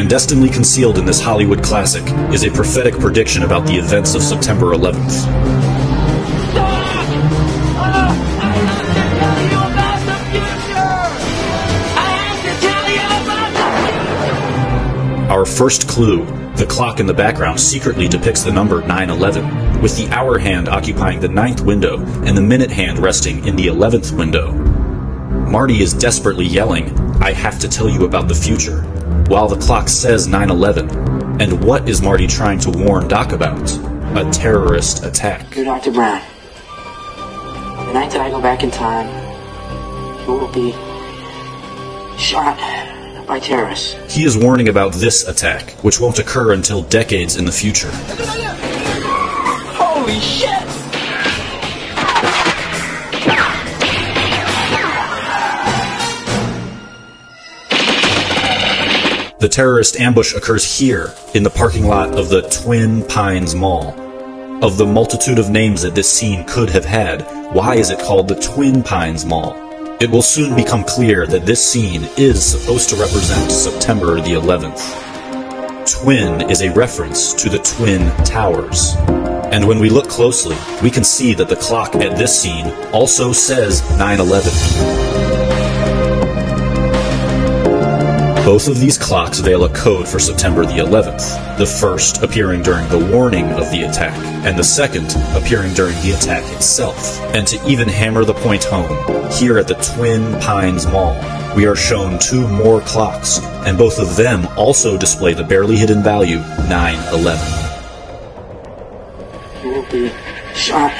Clandestinely concealed in this Hollywood classic is a prophetic prediction about the events of September 11th. Our first clue, the clock in the background, secretly depicts the number 9/11, with the hour hand occupying the 9th window and the minute hand resting in the 11th window. Marty is desperately yelling, "I have to tell you about the future," while the clock says 9/11. And what is Marty trying to warn Doc about? A terrorist attack. Dear Dr. Brown, the night that I go back in time, you will be shot by terrorists. He is warning about this attack, which won't occur until decades in the future. Holy shit! The terrorist ambush occurs here, in the parking lot of the Twin Pines Mall. Of the multitude of names that this scene could have had, why is it called the Twin Pines Mall? It will soon become clear that this scene is supposed to represent September the 11th. Twin is a reference to the Twin Towers. And when we look closely, we can see that the clock at this scene also says 9/11. Both of these clocks veil a code for September the 11th, the first appearing during the warning of the attack, and the second appearing during the attack itself. And to even hammer the point home, here at the Twin Pines Mall, we are shown two more clocks, and both of them also display the barely hidden value 9/11. You will be shot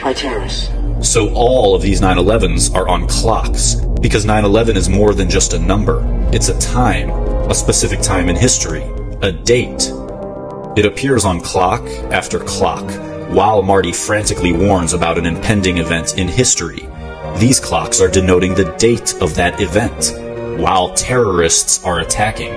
by terrorists. So all of these 9/11s are on clocks, because 9/11 is more than just a number. It's a time, a specific time in history, a date. It appears on clock after clock, while Marty frantically warns about an impending event in history. These clocks are denoting the date of that event, while terrorists are attacking.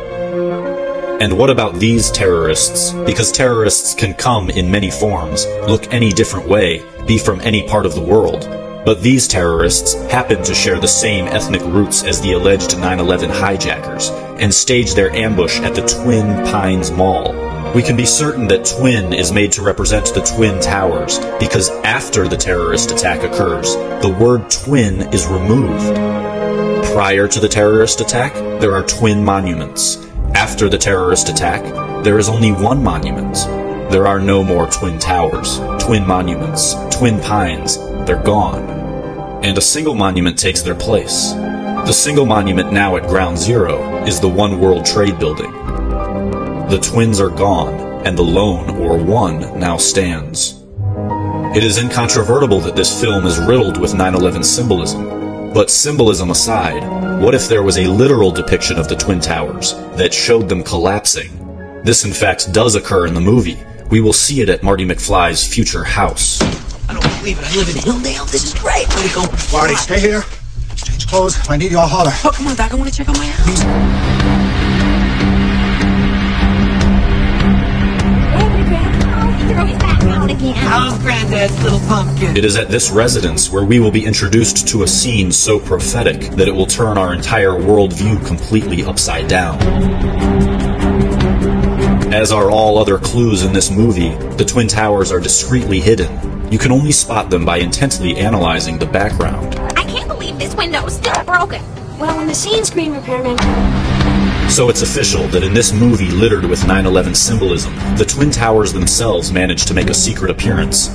And what about these terrorists? Because terrorists can come in many forms, look any different way, be from any part of the world. But these terrorists happen to share the same ethnic roots as the alleged 9/11 hijackers, and stage their ambush at the Twin Pines Mall. We can be certain that Twin is made to represent the Twin Towers, because after the terrorist attack occurs, the word twin is removed. Prior to the terrorist attack, there are twin monuments. After the terrorist attack, there is only one monument. There are no more twin towers, twin monuments, twin pines. They're gone. And a single monument takes their place. The single monument now at Ground Zero is the One World Trade Building. The twins are gone, and the lone, or one, now stands. It is incontrovertible that this film is riddled with 9/11 symbolism. But symbolism aside, what if there was a literal depiction of the Twin Towers that showed them collapsing? This in fact does occur in the movie. We will see it at Marty McFly's future house. I don't believe it. I live in Hilldale. This is great. Way to go. Marty, stay here. Change clothes. If I need you, I'll holler. Oh, come on, Doc. I want to check on my house. How's Granddad's little pumpkin? It is at this residence where we will be introduced to a scene so prophetic that it will turn our entire worldview completely upside down. As are all other clues in this movie, the Twin Towers are discreetly hidden. You can only spot them by intently analyzing the background. I can't believe this window is still broken. Well, when the scene screen repairman... So it's official that in this movie littered with 9/11 symbolism, the Twin Towers themselves managed to make a secret appearance.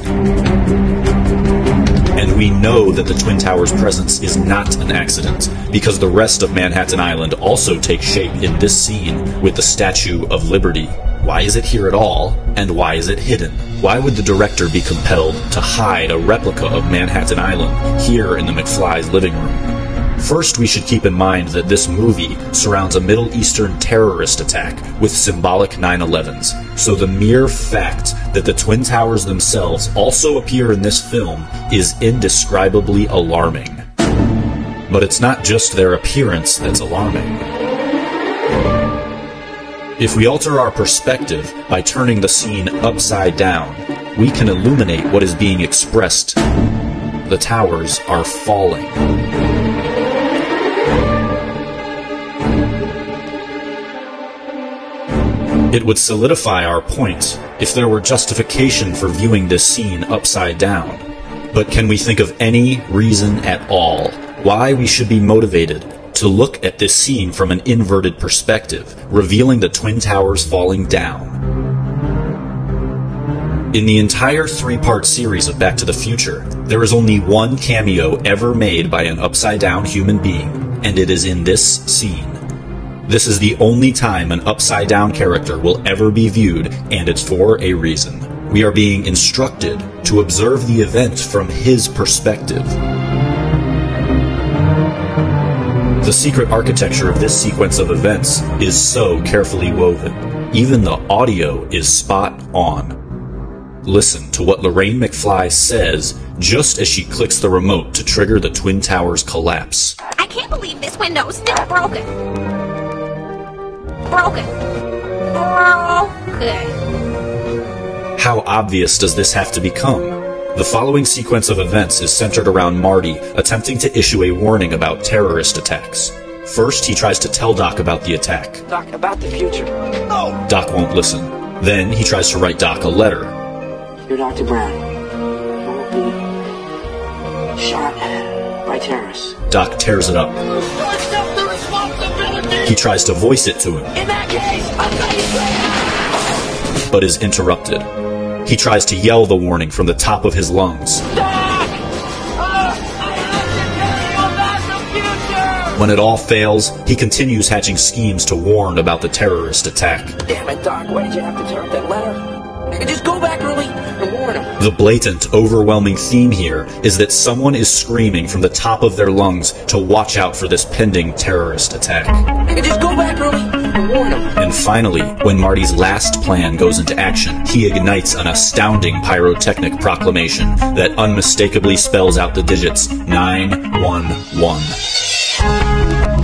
And we know that the Twin Towers' presence is not an accident, because the rest of Manhattan Island also takes shape in this scene with the Statue of Liberty. Why is it here at all, and why is it hidden? Why would the director be compelled to hide a replica of Manhattan Island here in the McFly's living room? First, we should keep in mind that this movie surrounds a Middle Eastern terrorist attack with symbolic 9/11s, so the mere fact that the Twin Towers themselves also appear in this film is indescribably alarming. But it's not just their appearance that's alarming. If we alter our perspective by turning the scene upside down, we can illuminate what is being expressed. The towers are falling. It would solidify our point if there were justification for viewing this scene upside down. But can we think of any reason at all why we should be motivated to look at this scene from an inverted perspective, revealing the Twin Towers falling down? In the entire 3-part series of Back to the Future, there is only one cameo ever made by an upside-down human being, and it is in this scene. This is the only time an upside-down character will ever be viewed, and it's for a reason. We are being instructed to observe the event from his perspective. The secret architecture of this sequence of events is so carefully woven. Even the audio is spot on. Listen to what Lorraine McFly says just as she clicks the remote to trigger the Twin Towers collapse. I can't believe this window is still broken. Broken. How obvious does this have to become? The following sequence of events is centered around Marty attempting to issue a warning about terrorist attacks. First, he tries to tell Doc about the attack. Doc, about the future. No! Doc won't listen. Then he tries to write Doc a letter. You're Dr. Brown. You will be shot by terrorists. Doc tears it up. Accept the responsibility! He tries to voice it to him, In that case, I'm gonna but is interrupted. He tries to yell the warning from the top of his lungs. Doc! I have to tell you about the future! When it all fails, he continues hatching schemes to warn about the terrorist attack. Damn it, Doc. Why did you have to tear up that letter? Just go back early and warn him. The blatant, overwhelming theme here is that someone is screaming from the top of their lungs to watch out for this pending terrorist attack. Just go back early and warn him. And finally, when Marty's last plan goes into action, he ignites an astounding pyrotechnic proclamation that unmistakably spells out the digits 911.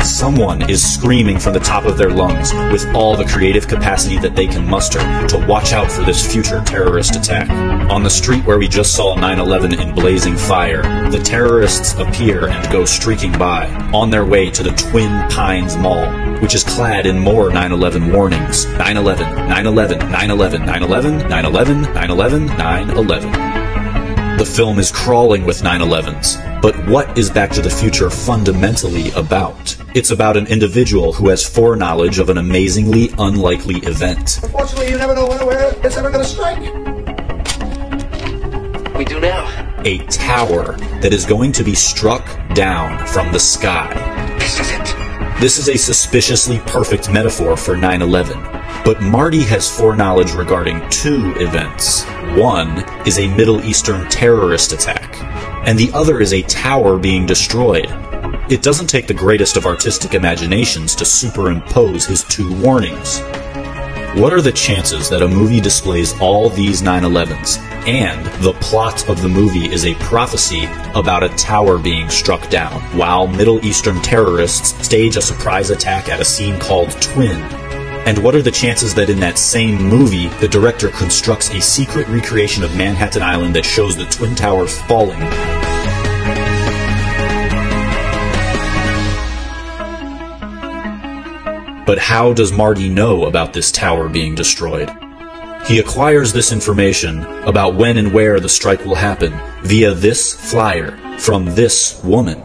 Someone is screaming from the top of their lungs with all the creative capacity that they can muster to watch out for this future terrorist attack. On the street where we just saw 9/11 in blazing fire, the terrorists appear and go streaking by, on their way to the Twin Pines Mall, which is clad in more 9/11 warnings. 9/11, 9/11, 9/11, 9/11, 9/11, 9/11, 9/11. The film is crawling with 9/11s. But what is Back to the Future fundamentally about? It's about an individual who has foreknowledge of an amazingly unlikely event. Unfortunately, you never know when or where it's ever going to strike. We do now. A tower that is going to be struck down from the sky. This is it. This is a suspiciously perfect metaphor for 9/11. But Marty has foreknowledge regarding two events. One is a Middle Eastern terrorist attack, and the other is a tower being destroyed. It doesn't take the greatest of artistic imaginations to superimpose his two warnings. What are the chances that a movie displays all these 9/11s, and the plot of the movie is a prophecy about a tower being struck down, while Middle Eastern terrorists stage a surprise attack at a scene called Twin? And what are the chances that in that same movie, the director constructs a secret recreation of Manhattan Island that shows the Twin Towers falling? But how does Marty know about this tower being destroyed? He acquires this information about when and where the strike will happen via this flyer from this woman.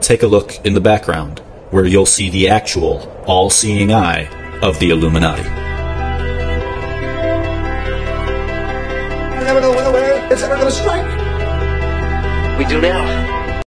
Take a look in the background, where you'll see the actual, all-seeing eye of the Illuminati. You never know when or where it's ever going to strike. We do now.